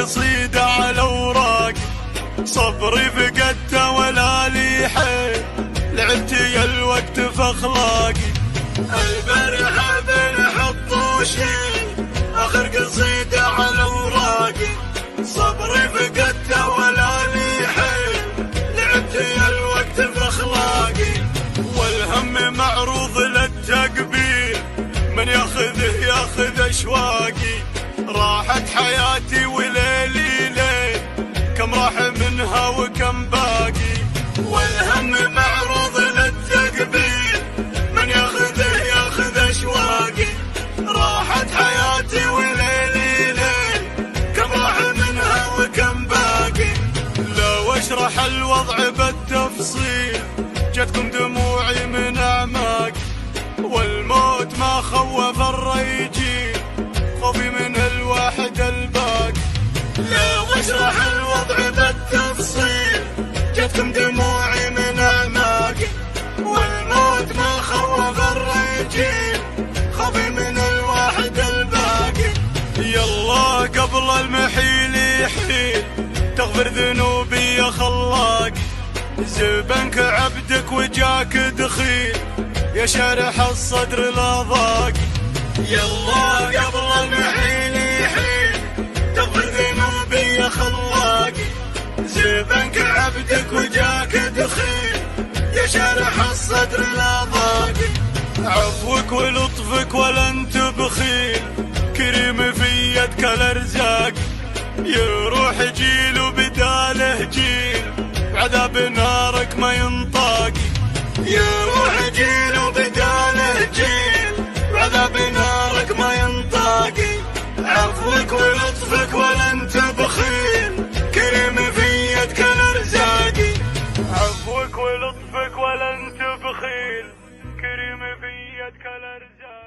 قصيدة على اوراقي، صبري فقدته ولا لي حيل، لعبت يا الوقت في اخلاقي. البارحة بنحط وشيل اخر قصيدة على اوراقي، صبري فقدته ولا لي حيل، لعبت يا الوقت في اخلاقي. والهم معروض للتقبيل، من ياخذه ياخذ اشواقي. راحت حياتي وليلي ليل، كم راح منها وكم باقي. والهم معروض للتقبيل، من ياخذه ياخذ اشواقي. راحت حياتي وليلي ليل، كم راح منها وكم باقي. لو اشرح الوضع بالتفصيل، جتكم دموعي من اعماقي. والموت ما خوف الريجين، خوفي من الواحد الباقي. لو اشرح الوضع بالتفصيل، جتكم دموعي من اعماقي. والموت ما خوف الريجين، خوفي من الواحد الباقي. يلا قبل المحيل يحيل، تغفر ذنوبي يا خلاقي. زبنك عبدك وجاك دخيل، يا شارح الصدر لا ضاقي. يلا قبل المحيل يحيل، تغفر ذنوبي يا خلاقي. زبنك عبدك وجاك دخيل، يا شارح الصدر لا ضاقي. عفوك ولطفك ولا انت بخيل، كريم في يدك الارزاق. يروح جيل وبداله جيل، عذاب نارك ما ينطاقي. يروح جيل وبداله جيل، وعذاب نارك ما ينطاقي. عفوك ولطفك ولا انت بخيل، كريم في يدك الارزاقي. عفوك ولطفك ولا انت بخيل، كريم في يدك الارزاقي.